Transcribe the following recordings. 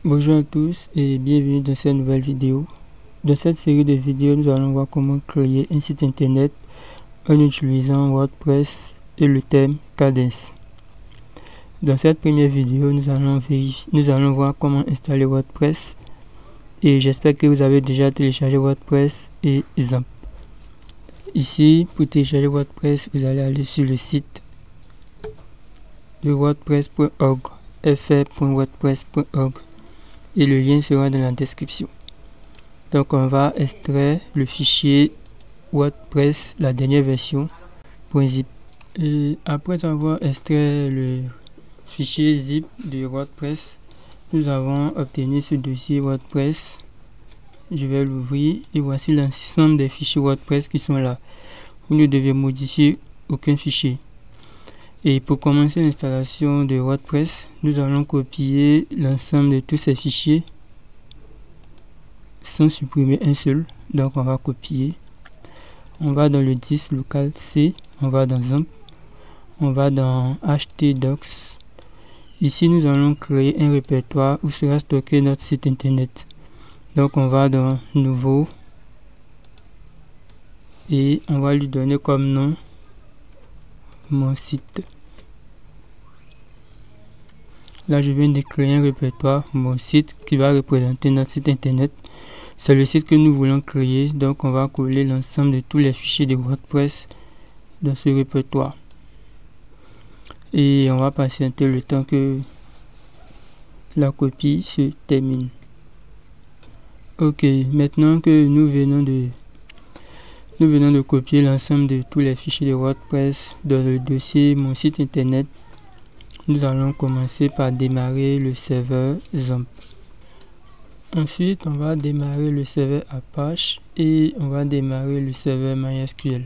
Bonjour à tous et bienvenue dans cette nouvelle vidéo. Dans cette série de vidéos, nous allons voir comment créer un site internet en utilisant WordPress et le thème Kadence. Dans cette première vidéo, nous allons voir comment installer WordPress et j'espère que vous avez déjà téléchargé WordPress et XAMPP. Ici, pour télécharger WordPress, vous allez aller sur le site de wordpress.org, fr.wordpress.org. et le lien sera dans la description. Donc on va extraire le fichier WordPress, la dernière version .zip. Et après avoir extrait le fichier zip de WordPress, nous avons obtenu ce dossier WordPress. Je vais l'ouvrir et voici l'ensemble des fichiers WordPress qui sont là. Vous ne devez modifier aucun fichier. Et pour commencer l'installation de WordPress, nous allons copier l'ensemble de tous ces fichiers sans supprimer un seul. Donc on va copier. On va dans le disque local C, on va dans XAMPP, on va dans htdocs. Ici nous allons créer un répertoire où sera stocké notre site internet. Donc on va dans nouveau et on va lui donner comme nom mon site. Là je viens de créer un répertoire, mon site, qui va représenter notre site internet. C'est le site que nous voulons créer, donc on va coller l'ensemble de tous les fichiers de WordPress dans ce répertoire. Et on va patienter le temps que la copie se termine. Ok, maintenant que nous venons de copier l'ensemble de tous les fichiers de WordPress dans le dossier mon site internet, nous allons commencer par démarrer le serveur XAMPP. Ensuite, on va démarrer le serveur Apache et on va démarrer le serveur MySQL.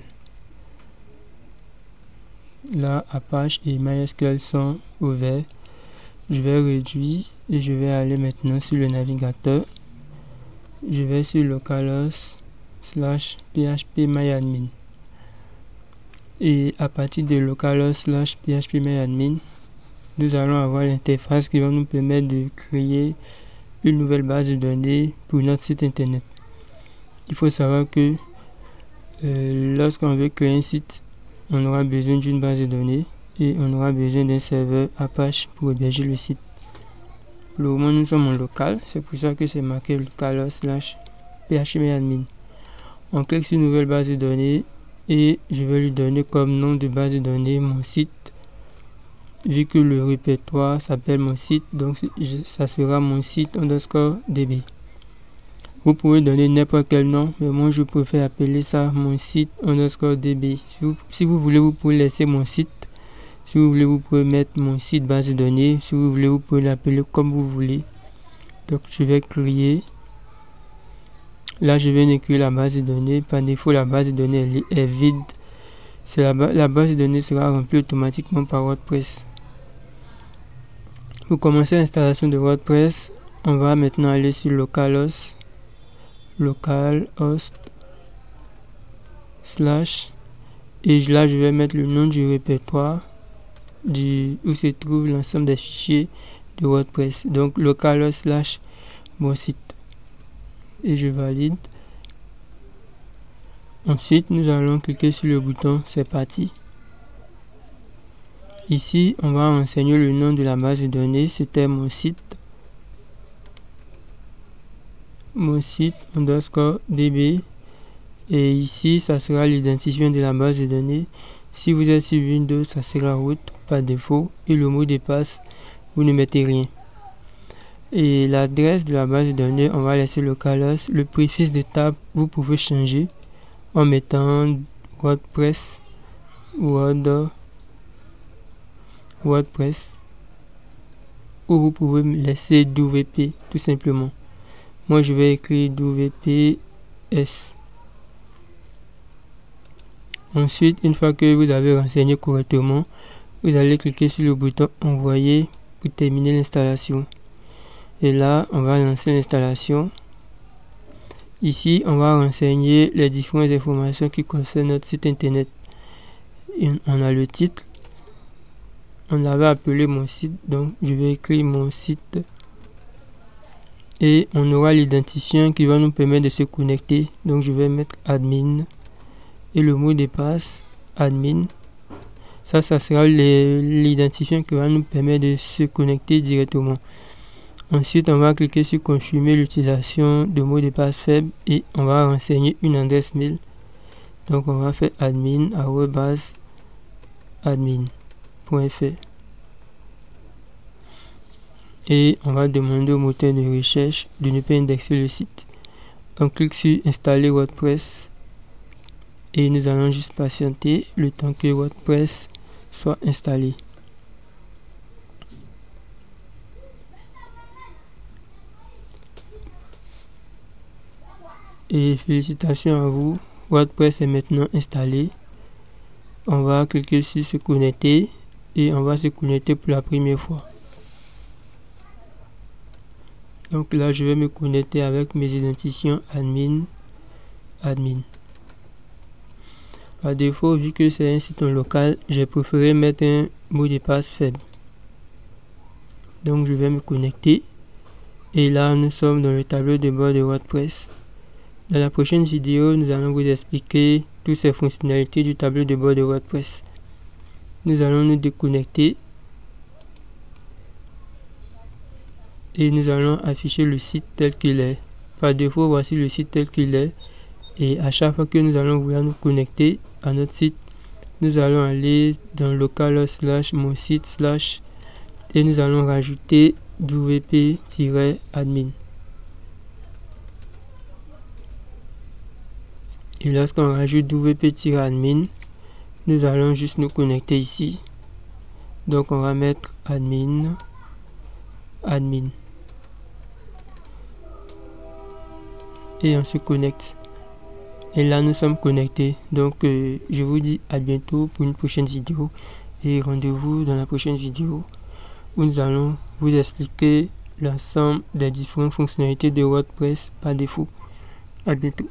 Là, Apache et MySQL sont ouverts. Je vais réduire et je vais aller maintenant sur le navigateur. Je vais sur localhost/phpMyAdmin. Et à partir de localhost/phpMyAdmin, nous allons avoir l'interface qui va nous permettre de créer une nouvelle base de données pour notre site internet. Il faut savoir que lorsqu'on veut créer un site, on aura besoin d'une base de données et on aura besoin d'un serveur Apache pour héberger le site. Pour le moment, nous sommes en local, c'est pour ça que c'est marqué localhost/phpMyAdmin. On clique sur nouvelle base de données et je vais lui donner comme nom de base de données mon site. Vu que le répertoire s'appelle mon site, donc ça sera mon site _db. Vous pouvez donner n'importe quel nom, mais moi je préfère appeler ça mon site _db. Si vous voulez, vous pouvez laisser mon site. Si vous voulez, vous pouvez mettre mon site base de données. Si vous voulez, vous pouvez l'appeler comme vous voulez. Donc je vais créer. Là, je viens d'écrire la base de données. Par défaut, la base de données est vide. La base de données sera remplie automatiquement par WordPress. Pour commencer l'installation de WordPress, on va maintenant aller sur localhost et là je vais mettre le nom du répertoire où se trouve l'ensemble des fichiers de WordPress. Donc localhost/ mon site. Et je valide. Ensuite, nous allons cliquer sur le bouton c'est parti. Ici, on va renseigner le nom de la base de données, c'était mon site _db. Et ici, ça sera l'identifiant de la base de données. Si vous êtes sur Windows, ça sera root par défaut. Et le mot de passe, vous ne mettez rien. Et l'adresse de la base de données, on va laisser localhost. Le préfixe de table, vous pouvez changer en mettant WordPress, WordPress, ou vous pouvez laisser WP tout simplement. Moi je vais écrire WPS. Ensuite, une fois que vous avez renseigné correctement, vous allez cliquer sur le bouton envoyer pour terminer l'installation. Et là, on va lancer l'installation. Ici, on va renseigner les différentes informations qui concernent notre site internet. Et on a le titre. On l'avait appelé mon site, donc je vais écrire mon site et on aura l'identifiant qui va nous permettre de se connecter. Donc je vais mettre admin et le mot de passe admin. Ça sera l'identifiant qui va nous permettre de se connecter directement. Ensuite, on va cliquer sur confirmer l'utilisation de mot de passe faible et on va renseigner une adresse mail. Donc on va faire admin@admin.fr et on va demander au moteur de recherche de ne pas indexer le site. On clique sur installer WordPress et nous allons juste patienter le temps que WordPress soit installé. Et félicitations à vous, WordPress est maintenant installé. On va cliquer sur se connecter et on va se connecter pour la première fois. Donc là je vais me connecter avec mes identifiants admin. Par défaut, vu que c'est un site en local, j'ai préféré mettre un mot de passe faible. Donc je vais me connecter et là nous sommes dans le tableau de bord de WordPress. Dans la prochaine vidéo, nous allons vous expliquer toutes ces fonctionnalités du tableau de bord de WordPress. Nous allons nous déconnecter et nous allons afficher le site tel qu'il est. Par défaut, voici le site tel qu'il est. Et à chaque fois que nous allons vouloir nous connecter à notre site, nous allons aller dans local/mon site/ et nous allons rajouter wp-admin. Et lorsqu'on rajoute wp-admin, nous allons juste nous connecter ici. Donc on va mettre admin. Et on se connecte. Et là nous sommes connectés. Donc je vous dis à bientôt pour une prochaine vidéo. Et rendez-vous dans la prochaine vidéo où nous allons vous expliquer l'ensemble des différentes fonctionnalités de WordPress par défaut. À bientôt.